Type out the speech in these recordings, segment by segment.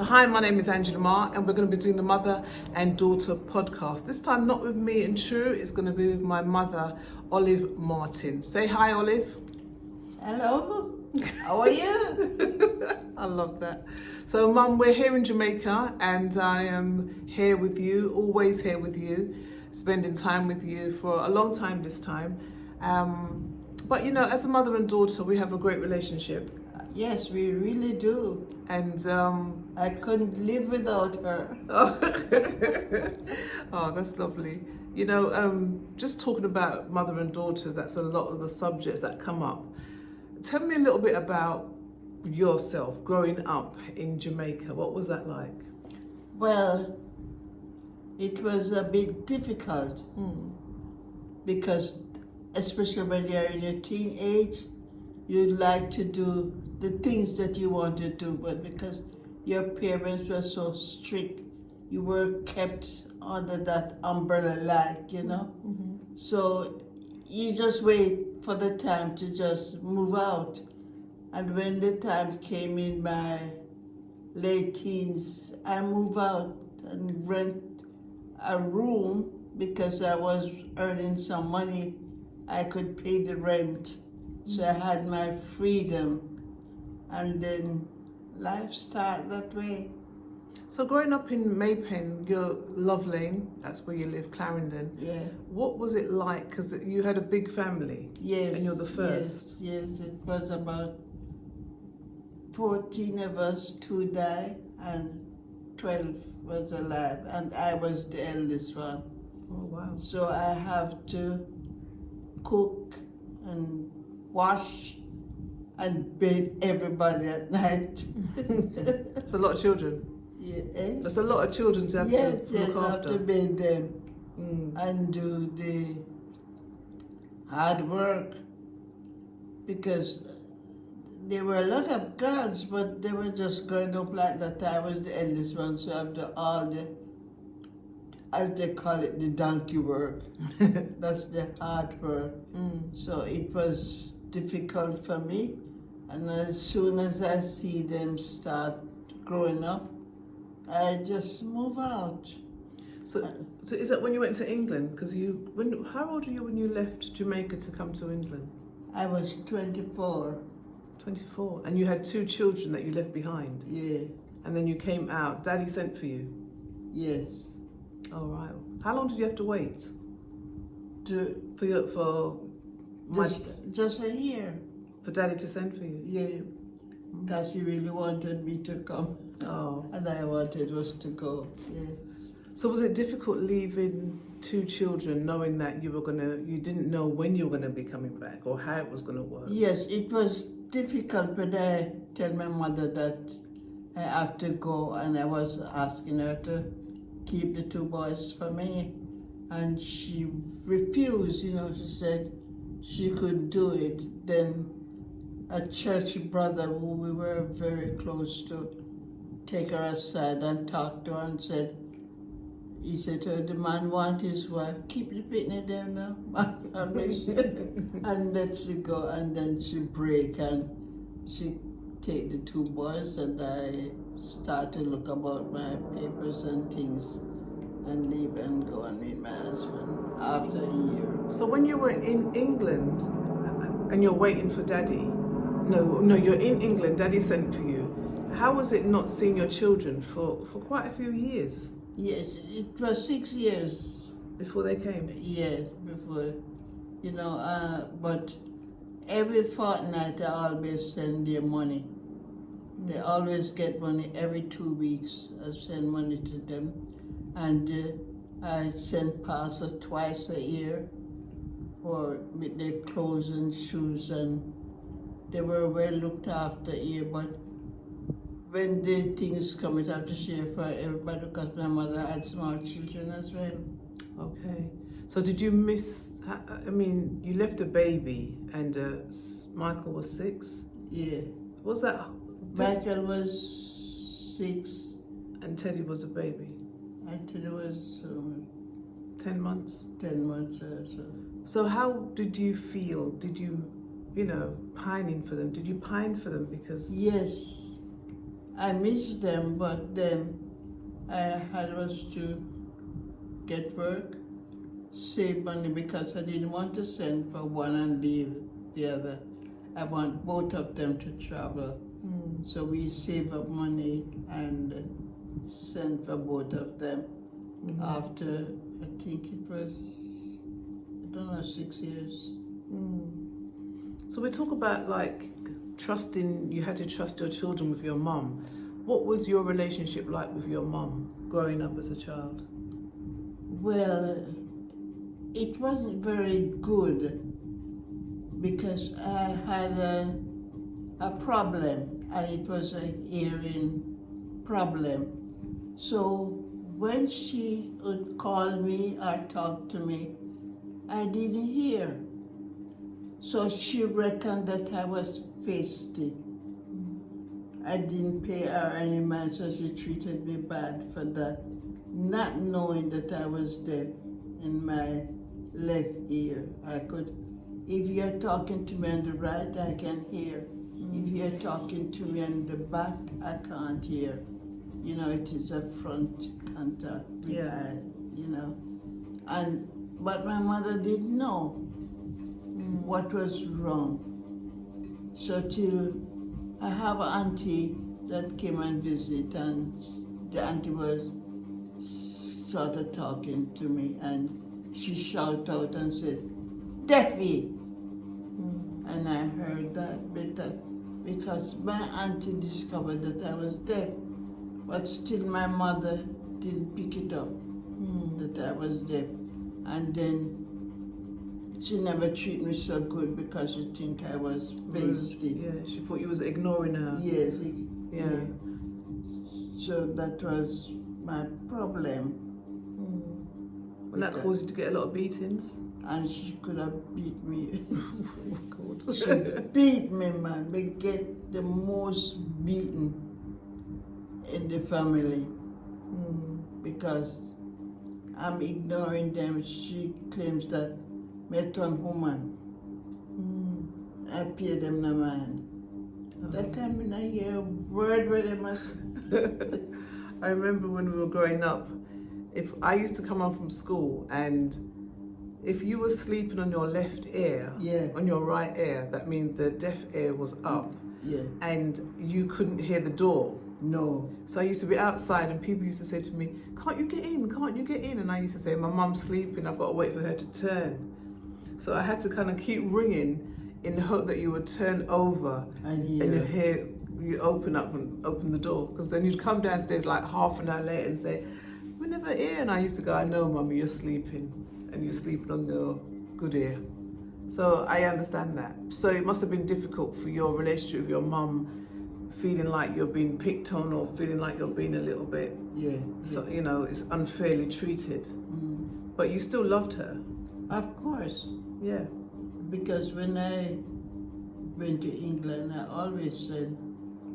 Hi, my name is Angie Le Mar, and we're going to be doing the Mother and Daughter podcast. This time not with me and True, it's going to be with my mother, Olive Martin. Say hi, Olive. Hello, how are you? I love that. So, Mum, we're here in Jamaica, and I am here with you, always here with you, spending time with you for a long time this time. But you know, as a mother and daughter, we have a great relationship. Yes, we really do. And I couldn't live without her. oh, that's lovely. You know, just talking about mother and daughter, that's a lot of the subjects that come up. Tell me a little bit about yourself growing up in Jamaica. What was that like? Well, it was a bit difficult because, especially when you're in your teenage, you'd like to do the things that you want to do, but because your parents were so strict, you were kept under that umbrella light, you know? So you just wait for the time to just move out. And when the time came in my late teens, I moved out and rent a room because I was earning some money. I could pay the rent. So I had my freedom. And then life started that way. So growing up in Maypen, you're Love Lane, that's where you live, Clarendon. Yeah. What was it like? Because you had a big family. Yes. And you're the first. Yes, it was about 14 of us, 2 died, and 12 was alive, and I was the eldest one. Oh, wow. So I have to cook and wash and bathe everybody at night. It's a lot of children. Yeah, eh? There's a lot of children to have to look I have after. to bathe them and do the hard work because there were a lot of girls, but they were just growing up like that. I was the eldest one, so I have to all the, as they call it, the donkey work. That's the hard work. So it was difficult for me. And as soon as I see them start growing up, I just move out. So is that when you went to England? Because how old were you when you left Jamaica to come to England? I was 24. 24. And you had 2 children that you left behind? Yeah. And then you came out. Daddy sent for you? Yes. Oh, right. How long did you have to wait? Just a year. For Daddy to send for you? Yeah. Because he really wanted me to come. Oh. And I wanted us to go. Yes. So was it difficult leaving 2 children, knowing that you didn't know when you were gonna be coming back or how it was gonna work? Yes, it was difficult when I tell my mother that I have to go, and I was asking her to keep the 2 boys for me, and she refused. You know, she said she could do it. Then a church brother who we were very close to take her aside and talk to her and said, he said to her, the man want his wife, keep the picnic there now, and make sure, and let she go. And then she break and she take the 2 boys, and I start to look about my papers and things and leave and go and meet my husband after a year. So when you were in England and you're waiting for Daddy, no, you're in England, Daddy sent for you. How was it not seeing your children for quite a few years? Yes, it was 6 years. Before they came? Yes, before, you know, but every fortnight I always send their money. They always get money every 2 weeks. I send money to them. And I send parcels twice a year with their clothes and shoes, and they were well looked after here. But when the things come, it have to share for everybody because my mother had small children as well. Okay. So did you miss, I mean, you left a baby and Michael was 6? Yeah. Was that? Michael was 6. And Teddy was a baby? And Teddy was 10 months? 10 months or so. So how did you feel? Did you, pining for them? Did you pine for them because? Yes. I miss them, but then I had was to get work, save money because I didn't want to send for one and leave the other. I want both of them to travel. So we save up money and sent for both of them. After, I think it was, I don't know, 6 years. So we talk about like trusting, you had to trust your children with your mum. What was your relationship like with your mum growing up as a child? Well, it wasn't very good because I had a problem, and it was a hearing problem. So when she would call me or talk to me, I didn't hear. So she reckoned that I was feisty. I didn't pay her any mind, so she treated me bad for that, not knowing that I was deaf in my left ear. I could, if you're talking to me on the right, I can hear. If you're talking to me on the back, I can't hear. You know, it is a front contact with eye, you know. But my mother didn't know what was wrong. So till I have an auntie that came and visit, and the auntie was sort of talking to me, and she shouted out and said, "Deafy!" And I heard that because my auntie discovered that I was deaf, but still my mother didn't pick it up that I was deaf. And then she never treated me so good because she think I was feisty. Yeah, she thought you was ignoring her. Yes. So that was my problem. And that caused you to get a lot of beatings? And she could have beat me. Oh, God. She beat me, man. We get the most beaten in the family because I'm ignoring them. She claims that me turn woman. I pay them no mind. That time when I hear a word where they must. I remember when we were growing up, if I used to come home from school and if you were sleeping on your left ear, on your right ear, that means the deaf ear was up and you couldn't hear the door. No. So I used to be outside and people used to say to me, "Can't you get in? Can't you get in?" And I used to say, "My mum's sleeping, I've got to wait for her to turn." So I had to kind of keep ringing in the hope that you would turn over and you hear you open the door, because then you'd come downstairs like half an hour later and say, "We're never here." And I used to go, "I know, Mummy, you're sleeping, and you're sleeping on the good ear." So I understand that. So it must have been difficult for your relationship with your mum, feeling like you're being picked on or feeling like you're being a little bit, so, you know, it's unfairly treated. But you still loved her. Of course. Yeah. Because when I went to England, I always sent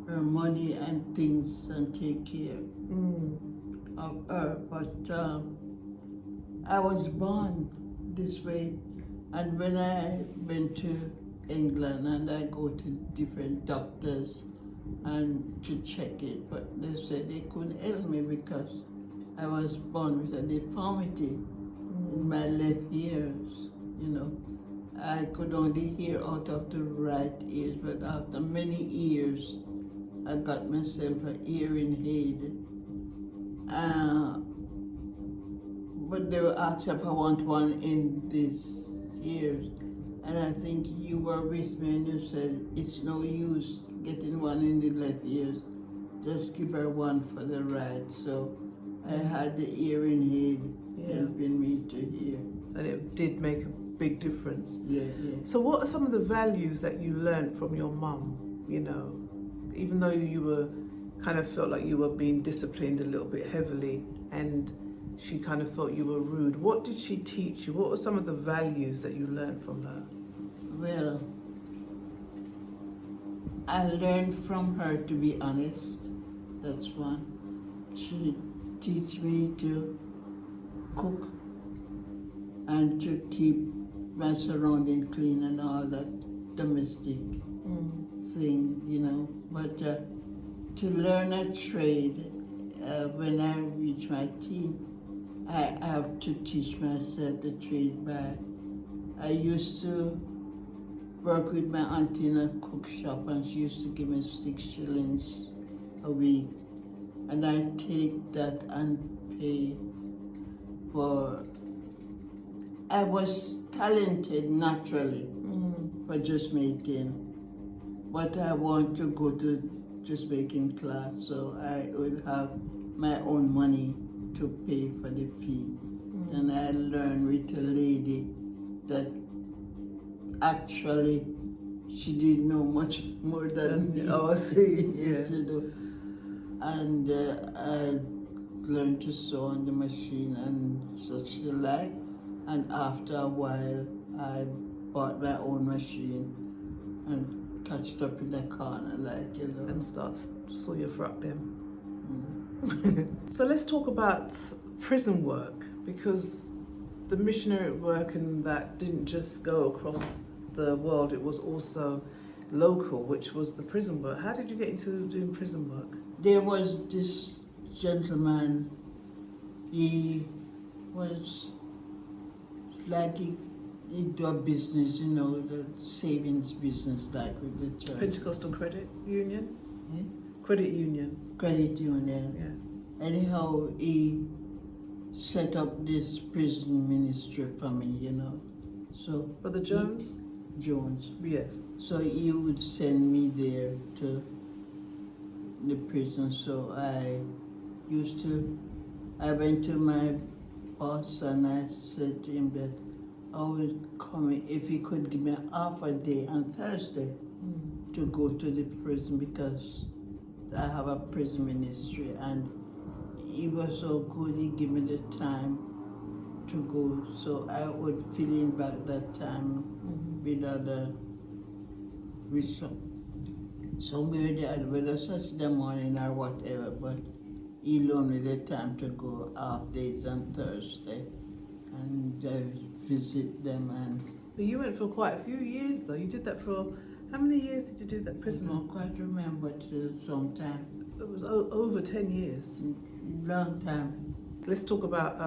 her money and things and take care of her. But I was born this way. And when I went to England and I go to different doctors and to check it, but they said they couldn't help me because I was born with a deformity in my left ears, you know. I could only hear out of the right ears, but after many years, I got myself an hearing aid. But they were asking if I want one in these ears. And I think you were with me and you said, it's no use getting one in the left ears. Just give her one for the right. So I had the hearing aid helping me to hear. And it did make a big difference. Yeah. So what are some of the values that you learned from your mum, you know, even though you were kind of felt like you were being disciplined a little bit heavily and she kind of felt you were rude. What did she teach you? What were some of the values that you learned from her? Well, I learned from her to be honest. That's one. She teach me to cook and to keep my surroundings clean and all that domestic things, you know. But to learn a trade, when I reach my teen, I have to teach myself the trade by. I used to work with my auntie in a cook shop, and she used to give me 6 shillings a week, and I take that and pay for. I was talented naturally for just making, but I want to go to just making class, so I would have my own money to pay for the fee. And I learned with a lady that actually she didn't know much more than me. Oh, I see. Yeah. And I learned to sew on the machine and such like. And after a while, I bought my own machine and touched up in the corner, like, you know. And saw your frock then. So let's talk about prison work, because the missionary work and that didn't just go across the world, it was also local, which was the prison work. How did you get into doing prison work? There was this gentleman, he was like he do a business, you know, the savings business, like with the church. Pentecostal Credit Union? Eh? Credit Union. Credit union. Yeah. Anyhow, he set up this prison ministry for me, you know. So Brother Jones? Jones. Yes. So he would send me there to the prison. So I went to my boss and I said to him that I was coming, if he could give me half a day on Thursday to go to the prison, because I have a prison ministry, and he was so good, he gave me the time to go, so I would fill in back that time with somewhere the other, whether Saturday morning or whatever, but he loaned me the time to go half days on Thursday and visit them. And But you went for quite a few years though. You did that for, how many years did you do that prison? I don't quite remember till sometime. It was over 10 years. Long time. Let's talk about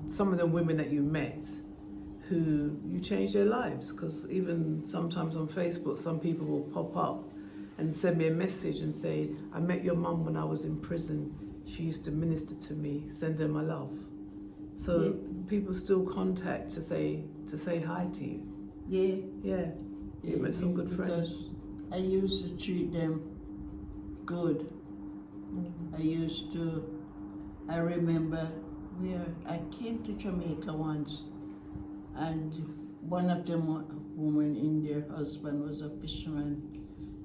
some of the women that you met who you changed their lives, because even sometimes on Facebook some people will pop up and send me a message and say, I met your mum when I was in prison. She used to minister to me, send her my love. So people still contact to say hi to you. Yeah. Yeah. You met some good friends. Because I used to treat them good. I remember I came to Jamaica once, and one of them women in their husband was a fisherman,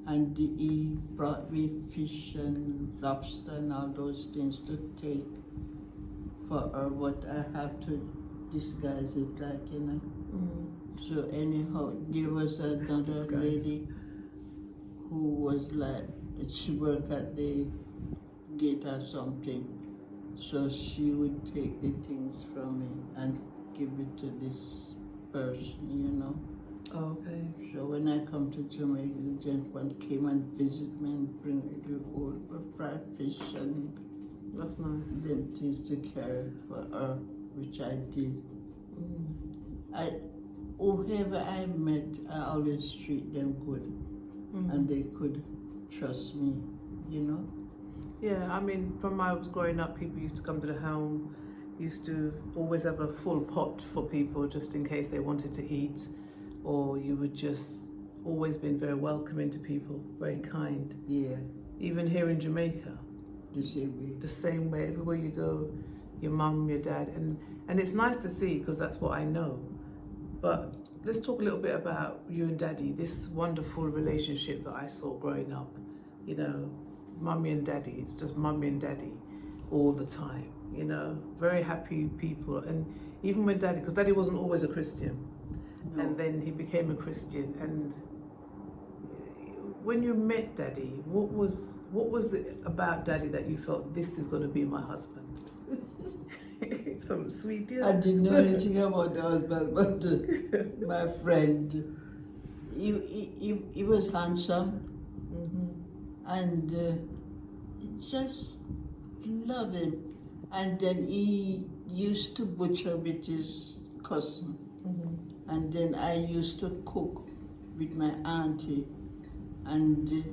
and he brought me fish and lobster and all those things to take for her, but I have to disguise it, like, you know. So anyhow, there was another lady who was like, she worked at the gate or something, so she would take the things from me and give it to this person, you know. Oh, okay. So when I come to Jamaica, the gentleman came and visit me and bring me the old fried fish and that's nice. them things to carry for her, which I did. Whoever I met, I always treat them good, and they could trust me, you know. Yeah, I mean, from when I was growing up, people used to come to the home, used to always have a full pot for people just in case they wanted to eat, or you would just always been very welcoming to people, very kind. Yeah. Even here in Jamaica, The same way. the same way, everywhere you go, your mum, your dad, and it's nice to see, because that's what I know. But let's talk a little bit about you and Daddy, this wonderful relationship that I saw growing up. You know, Mummy and Daddy, it's just Mummy and Daddy all the time, you know, very happy people. And even when Daddy, because Daddy wasn't always a Christian, and then he became a Christian. And when you met Daddy, what was it about Daddy that you felt, this is going to be my husband? Some sweet deal. I didn't know anything about the husband, but my friend, he was handsome, and just love him. And then he used to butcher with his cousin. And then I used to cook with my auntie. And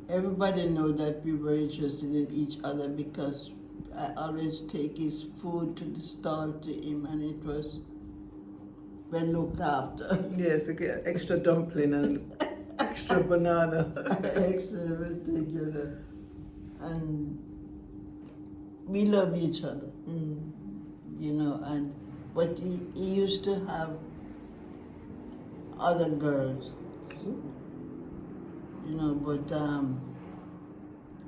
everybody know that we were interested in each other because I always take his food to the stall to him, and it was well looked after. Yes, you get extra dumpling and extra banana. Extra everything, you know. And we love each other, you know. And but he used to have other girls, you know. But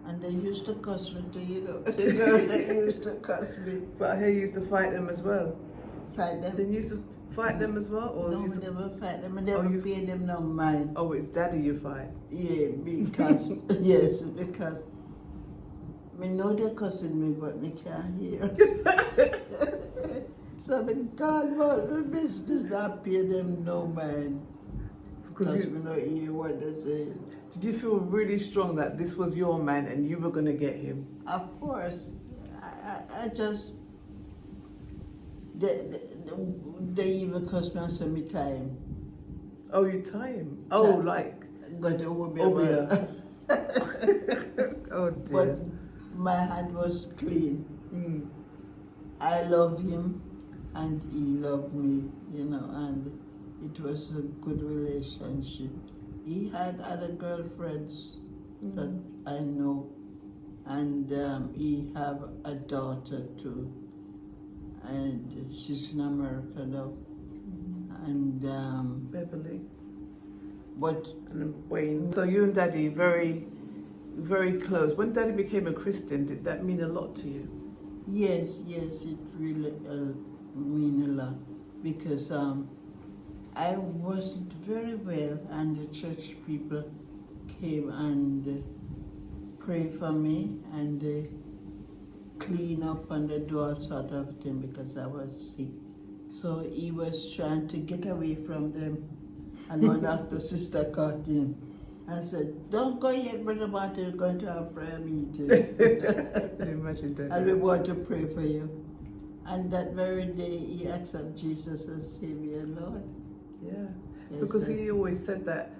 and they used to cuss me too, you know. The girls that used to cuss me. But I hear you used to fight them as well. Fight them? Then you used to fight them as well? Or No, you we used to... never fight them. I never pay them no mind. Oh, it's daddy you fight? Yeah, because, yes, because me know they're cussing me, but me can't hear. So me God, what my business, not pay them no mind. Because we don't hear what they're saying. Did you feel really strong that this was your man and you were going to get him? Of course. I just, they even cost me so me time. Oh, you time? Oh, like? Got to hold me yeah. Oh dear. But my hand was clean. I love him and he loved me, you know, and it was a good relationship. He had other girlfriends that I know, and he have a daughter too, and she's in America now. And Beverly. but And Wayne. So you and Daddy very, very close. When Daddy became a Christian, did that mean a lot to you? yes, it really mean a lot, because I wasn't very well, and the church people came and prayed for me, and they clean up and they do all sort of thing because I was sick. So he was trying to get away from them, and one doctor sister caught him. I said, "Don't go yet, Brother Martin, we're going to have a prayer meeting." Can you imagine Daddy? And we want to pray for you. And that very day, he accepted Jesus as Savior and Lord. Yeah, Yes, because he always said that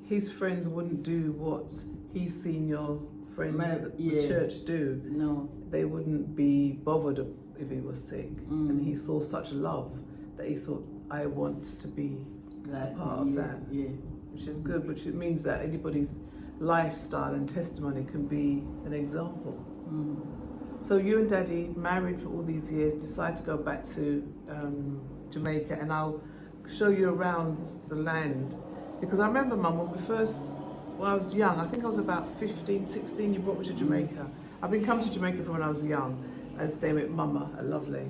his friends wouldn't do what he's seen your friends at the church do. No. They wouldn't be bothered if he was sick. And he saw such love that he thought, I want to be a part of that. Yeah. Which is good, which it means that anybody's lifestyle and testimony can be an example. So you and Daddy, married for all these years, decide to go back to Jamaica, and I'll show you around the land. Because I remember, Mum, when I was young, I think I was about 15, 16, you brought me to Jamaica. I've been coming to Jamaica from when I was young and staying with Mama at Lovely.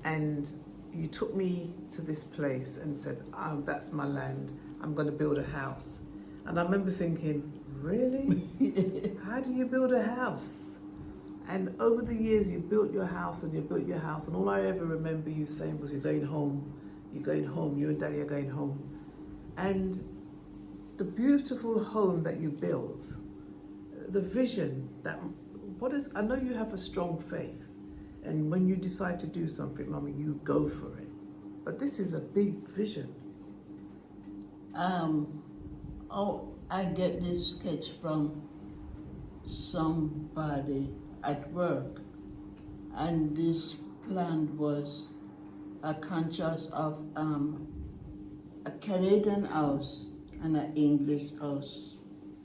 And you took me to this place and said, oh, that's my land. I'm going to build a house. And I remember thinking, really? How do you build a house? And over the years, you built your house and you built your house. And all I ever remember you saying was, you're going home. You're going home. You and Daddy are going home. And the beautiful home that you built, the vision that, I know you have a strong faith. And when you decide to do something, Mummy, you go for it. But this is a big vision. I get this sketch from somebody at work, and this plan was a contrast of a Canadian house and an English house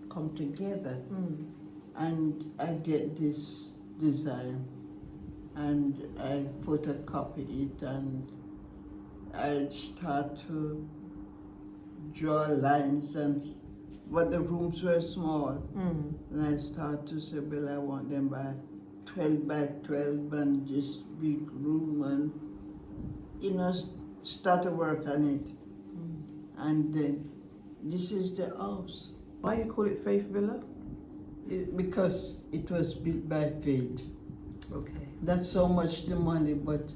come together. And I get this design, and I photocopy it, and I start to draw lines, but the rooms were small. And I start to say, well, I want them by 12 by 12 and this big room, and start to work on it. And then this is the house. Why you call it Faith Villa? Because it was built by faith. Okay. That's so much the money, but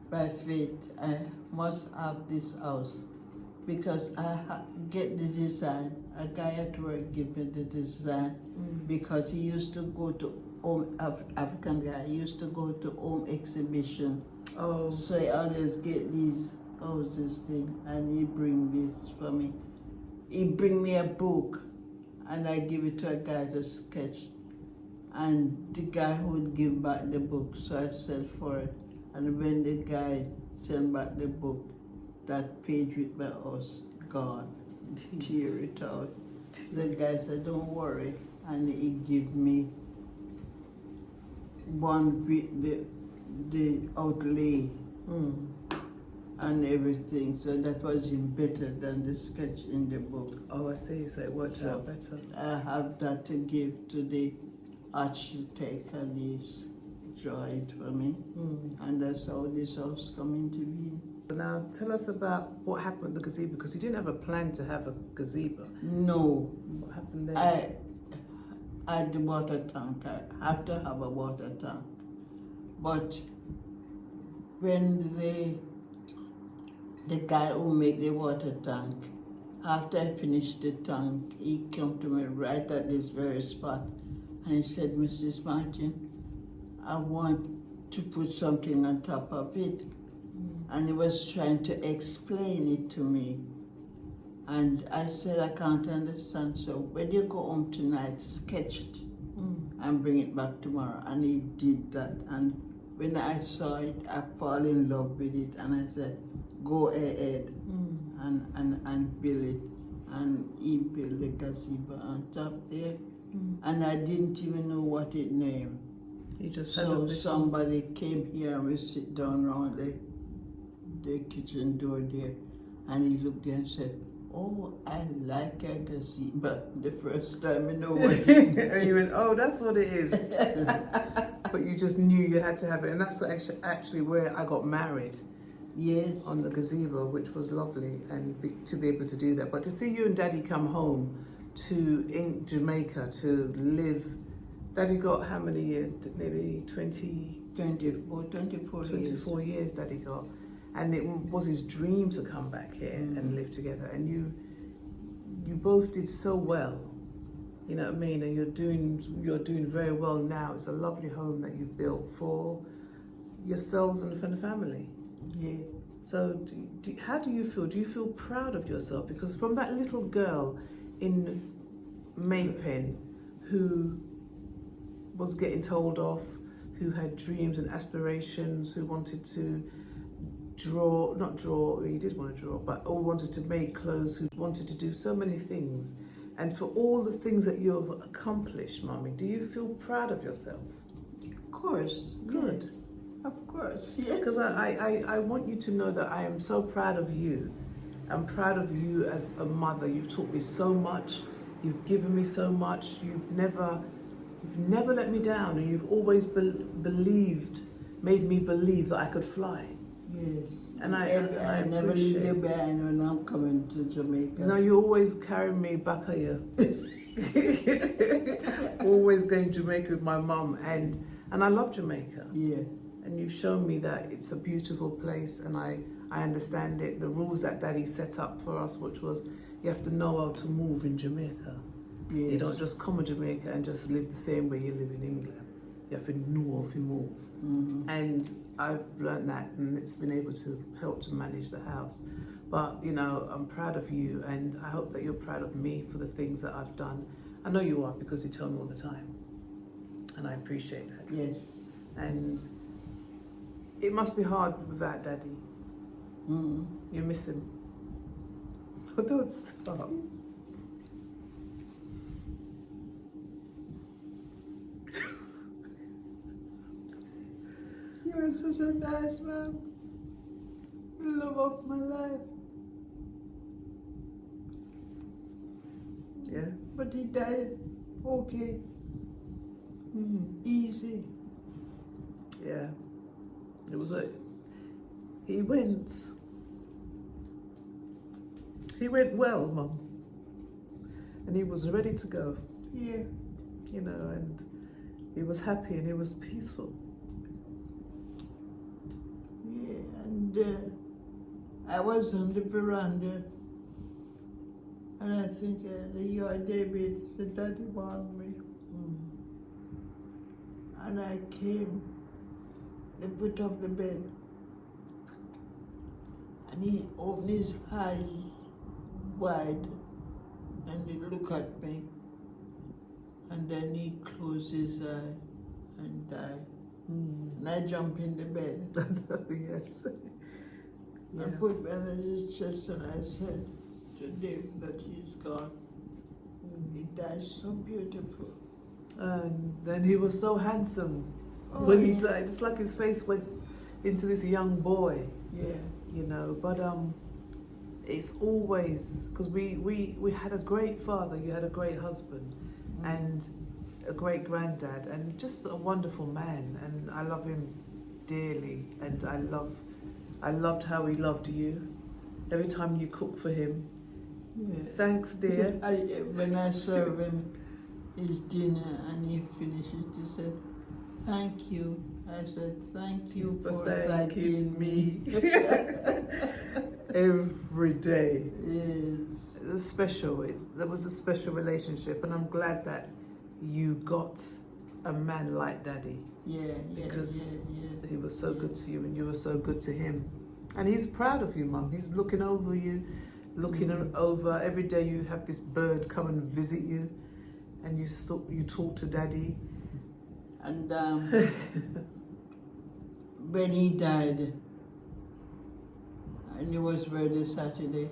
by faith, I must have this house. Because I get the design. A guy at work gave me the design because he used to go to African guy. He used to go to home exhibition. Oh. So I always get these houses thing, and he bring this for me. He bring me a book, and I give it to a guy to sketch. And the guy would give back the book, so I sell for it. And when the guy sent back the book, that page with my house gone, tear it out. The guy said, "Don't worry," and he give me one with the outlay and everything. So that was even better than the sketch in the book. Oh, I see. So it worked out better. I have that to give to the architect, and he's draw it for me. And that's how this house come into being. Now tell us about what happened with the gazebo, because you didn't have a plan to have a gazebo. No. What happened there? I had the water tank. I have to have a water tank. But when the guy who made the water tank, after I finished the tank, he came to me right at this very spot, and he said, "Mrs. Martin, I want to put something on top of it." And he was trying to explain it to me. And I said, "I can't understand. So when you go home tonight, sketch it and bring it back tomorrow." And he did that. And when I saw it, I fall in love with it. And I said, "Go ahead and build it." And he built the gazebo on top there. And I didn't even know what it named. You just So somebody came here, and we sit down around the kitchen door there, and he looked there and said, "Oh, I like a gazebo." The first time I know what it is. And you went, "Oh, that's what it is." But you just knew you had to have it, and that's actually where I got married. Yes. On the gazebo, which was lovely, and to be able to do that. But to see you and Daddy come home in Jamaica to live. Daddy got how many years? Maybe 24 years Daddy got. And it was his dream to come back here and live together. And you both did so well. You know what I mean? And you're doing very well now. It's a lovely home that you've built for yourselves and for the family. Yeah. So how do you feel? Do you feel proud of yourself? Because from that little girl in Maypen who was getting told off, who had dreams and aspirations, who wanted to he did want to draw, but all wanted to make clothes, who wanted to do so many things. And for all the things that you have accomplished, Mommy, do you feel proud of yourself? Of course. Good. Yes. Of course, yes. Because I want you to know that I am so proud of you. I'm proud of you as a mother. You've taught me so much. You've given me so much. You've never let me down, and you've always made me believe that I could fly. Yes. And I never leave you behind when I'm coming to Jamaica. No, you always carry me back here. Always going to Jamaica with my mum, and I love Jamaica. Yeah. And you've shown me that it's a beautiful place, and I understand it. The rules that Daddy set up for us, which was you have to know how to move in Jamaica. Yes. You don't just come to Jamaica and just live the same way you live in England. You have to know how to move. And I've learned that, and it's been able to help to manage the house. But, you know, I'm proud of you, and I hope that you're proud of me for the things that I've done. I know you are, because you tell me all the time. And I appreciate that. Yes. And it must be hard without Daddy. You miss him. Oh, don't stop. You were such a nice man. The love of my life. Yeah. But he died okay. Easy. Yeah. It was he went well, Mum. And he was ready to go. Yeah. You know, and he was happy and he was peaceful. Yeah, and I was on the veranda, and I think your David, the daddy wanted me. And I came the foot of the bed, and he opened his eyes wide, and he looked at me, and then he closed his eye and died. And I jumped in the bed. Yes. Yeah. I put me on his chest and I said to Dave that he's gone. He died so beautiful. And then he was so handsome Oh, when he yes. died. It's like his face went into this young boy, Yeah. you know. But it's always because we had a great father. You had a great husband, and a great granddad, and just a wonderful man. And I love him dearly, and I loved how he loved you. Every time you cook for him. Yeah. Thanks, dear. When I serve him his dinner and he finishes, he said, "Thank you." I said, "Thank you for thanking me." Every day. Yes. It was special. There was a special relationship, and I'm glad that you got a man like Daddy, Yeah, because yeah. he was so good to you, and you were so good to him. And he's proud of you, Mum. He's looking over you, looking over. Every day you have this bird come and visit you, and you talk to Daddy. And when he died, and it was Friday, Saturday,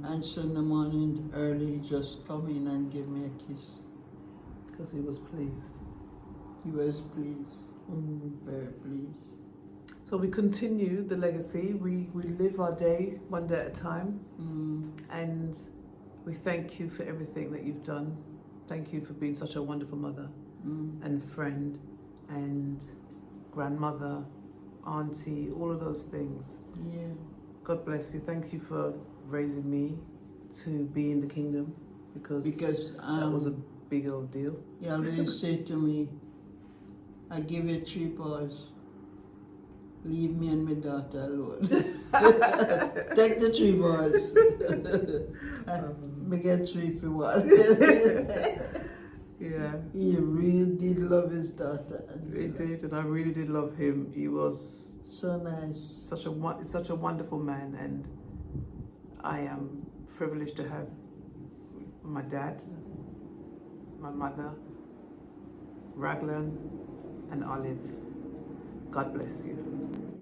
and Sunday morning early, he just come in and give me a kiss. Because he was pleased. He was pleased, very pleased. So we continue the legacy. We live our day one day at a time. And we thank you for everything that you've done. Thank you for being such a wonderful mother and friend and grandmother, auntie, all of those things. Yeah. God bless you. Thank you for raising me to be in the kingdom, because that was a big old deal. He always said to me, "I give you 3 boys. Leave me and my daughter alone. Take the 3 boys. Me get 3 for one." Yeah. He really did love his daughter. He did, and I really did love him. He was so nice. such a wonderful man, and I am privileged to have my dad, my mother, Raglan, and Olive. God bless you.